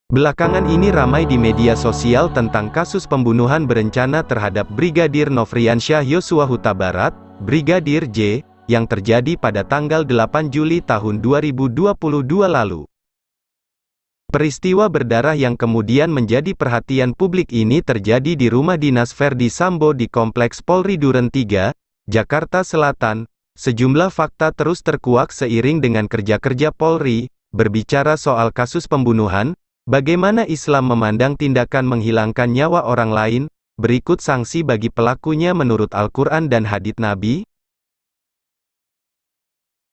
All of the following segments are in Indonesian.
Belakangan ini ramai di media sosial tentang kasus pembunuhan berencana terhadap Brigadir Nofriansyah Yosua Huta Barat, Brigadir J, yang terjadi pada tanggal 8 Juli tahun 2022 lalu. Peristiwa berdarah yang kemudian menjadi perhatian publik ini terjadi di rumah dinas Verdi Sambo di Kompleks Polri Duren 3, Jakarta Selatan. Sejumlah fakta terus terkuak seiring dengan kerja-kerja Polri, berbicara soal kasus pembunuhan. Bagaimana Islam memandang tindakan menghilangkan nyawa orang lain? Berikut sanksi bagi pelakunya menurut Al-Quran dan hadits Nabi.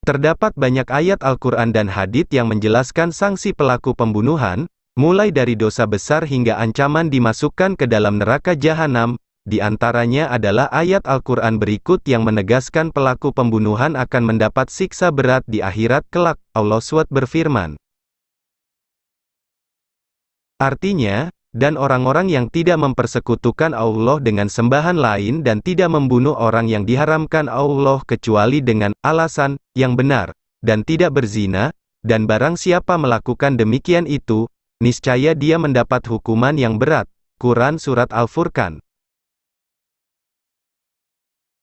Terdapat banyak ayat Al-Quran dan hadits yang menjelaskan sanksi pelaku pembunuhan, mulai dari dosa besar hingga ancaman dimasukkan ke dalam neraka jahanam. Di antaranya adalah ayat Al-Quran berikut yang menegaskan pelaku pembunuhan akan mendapat siksa berat di akhirat kelak. Allah SWT berfirman, artinya, dan orang-orang yang tidak mempersekutukan Allah dengan sembahan lain dan tidak membunuh orang yang diharamkan Allah kecuali dengan alasan yang benar, dan tidak berzina, dan barang siapa melakukan demikian itu, niscaya dia mendapat hukuman yang berat. Quran Surat Al-Furqan.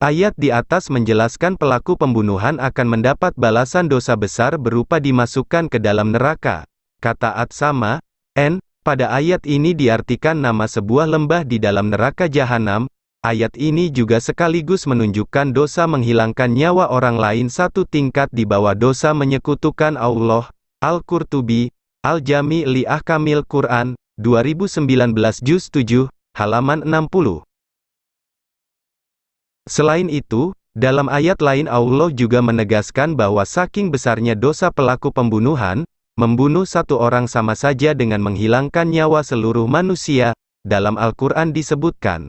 Ayat di atas menjelaskan pelaku pembunuhan akan mendapat balasan dosa besar berupa dimasukkan ke dalam neraka. Kata At-Sama, N. Pada ayat ini diartikan nama sebuah lembah di dalam neraka jahanam. Ayat ini juga sekaligus menunjukkan dosa menghilangkan nyawa orang lain satu tingkat di bawah dosa menyekutukan Allah. Al-Qurtubi, Al-Jami' li Ahkamil Quran, 2019 Juz 7, halaman 60. Selain itu, dalam ayat lain Allah juga menegaskan bahwa saking besarnya dosa pelaku pembunuhan, membunuh satu orang sama saja dengan menghilangkan nyawa seluruh manusia. Dalam Al-Quran disebutkan,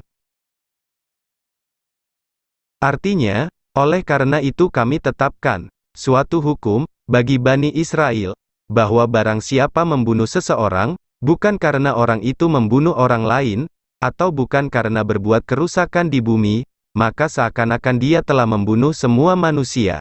artinya, oleh karena itu kami tetapkan suatu hukum bagi Bani Israel, bahwa barang siapa membunuh seseorang, bukan karena orang itu membunuh orang lain, atau bukan karena berbuat kerusakan di bumi, maka seakan-akan dia telah membunuh semua manusia.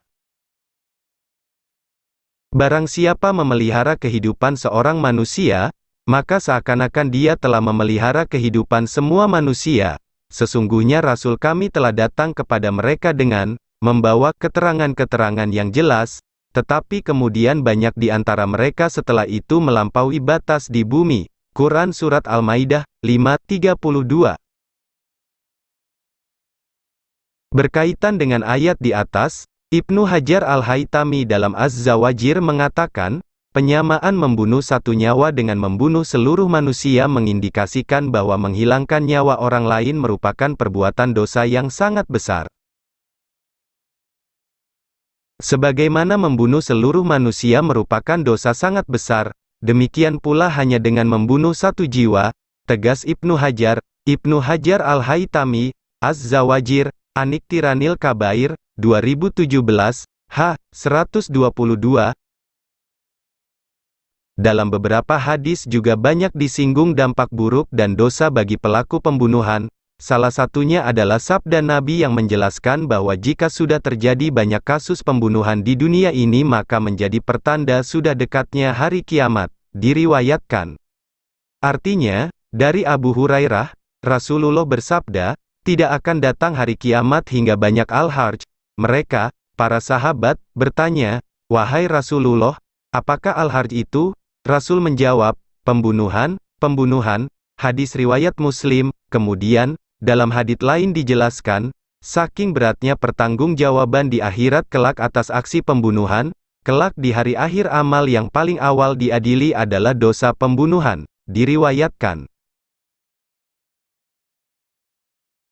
Barang siapa memelihara kehidupan seorang manusia, maka seakan-akan dia telah memelihara kehidupan semua manusia. Sesungguhnya Rasul kami telah datang kepada mereka dengan membawa keterangan-keterangan yang jelas, tetapi kemudian banyak di antara mereka setelah itu melampaui batas di bumi. Quran Surat Al-Maidah, 5:32. Berkaitan dengan ayat di atas, Ibnu Hajar Al-Haytami dalam Az-Zawajir mengatakan, penyamaan membunuh satu nyawa dengan membunuh seluruh manusia mengindikasikan bahwa menghilangkan nyawa orang lain merupakan perbuatan dosa yang sangat besar. Sebagaimana membunuh seluruh manusia merupakan dosa sangat besar, demikian pula hanya dengan membunuh satu jiwa, tegas Ibnu Hajar. Ibnu Hajar Al-Haytami, Az-Zawajir, Aniktiranil Kabair, 2017, h. 122. Dalam beberapa hadis juga banyak disinggung dampak buruk dan dosa bagi pelaku pembunuhan. Salah satunya adalah sabda Nabi yang menjelaskan bahwa jika sudah terjadi banyak kasus pembunuhan di dunia ini maka menjadi pertanda sudah dekatnya hari kiamat. Diriwayatkan, artinya, dari Abu Hurairah, Rasulullah bersabda, tidak akan datang hari kiamat hingga banyak al-harj. Mereka, para sahabat, bertanya, wahai Rasulullah, apakah al-harj itu? Rasul menjawab, pembunuhan, pembunuhan. Hadis riwayat Muslim. Kemudian, dalam hadits lain dijelaskan, saking beratnya pertanggungjawaban di akhirat kelak atas aksi pembunuhan, kelak di hari akhir amal yang paling awal diadili adalah dosa pembunuhan. Diriwayatkan,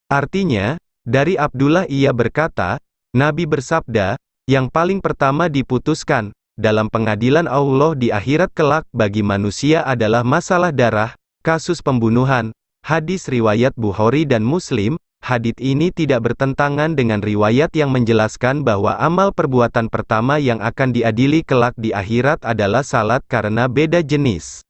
artinya, dari Abdullah ia berkata, Nabi bersabda, yang paling pertama diputuskan dalam pengadilan Allah di akhirat kelak bagi manusia adalah masalah darah, kasus pembunuhan. Hadis riwayat Bukhari dan Muslim. Hadits ini tidak bertentangan dengan riwayat yang menjelaskan bahwa amal perbuatan pertama yang akan diadili kelak di akhirat adalah salat karena beda jenis.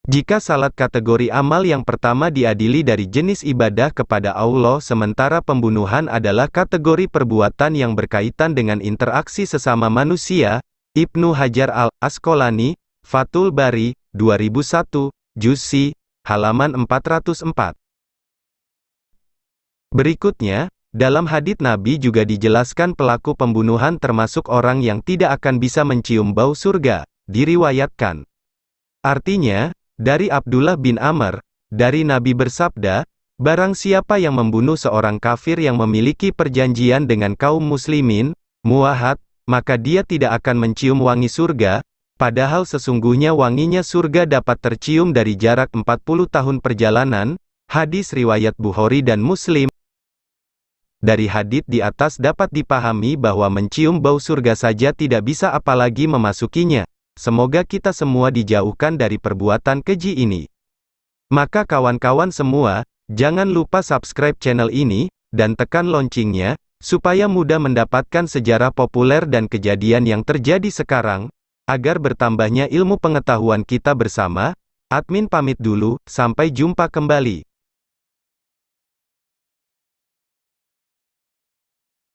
Jika salat kategori amal yang pertama diadili dari jenis ibadah kepada Allah sementara pembunuhan adalah kategori perbuatan yang berkaitan dengan interaksi sesama manusia, Ibnu Hajar Al-Asqalani, Fathul Bari, 2001, Juz C, halaman 404. Berikutnya, dalam hadits Nabi juga dijelaskan pelaku pembunuhan termasuk orang yang tidak akan bisa mencium bau surga, diriwayatkan. Artinya, dari Abdullah bin Amr, dari Nabi bersabda, barang siapa yang membunuh seorang kafir yang memiliki perjanjian dengan kaum muslimin, muahad, maka dia tidak akan mencium wangi surga, padahal sesungguhnya wanginya surga dapat tercium dari jarak 40 tahun perjalanan. Hadis riwayat Bukhari dan Muslim. Dari hadits di atas dapat dipahami bahwa mencium bau surga saja tidak bisa apalagi memasukinya. Semoga kita semua dijauhkan dari perbuatan keji ini. Maka kawan-kawan semua, jangan lupa subscribe channel ini, dan tekan loncengnya, supaya mudah mendapatkan sejarah populer dan kejadian yang terjadi sekarang, agar bertambahnya ilmu pengetahuan kita bersama. Admin pamit dulu, sampai jumpa kembali.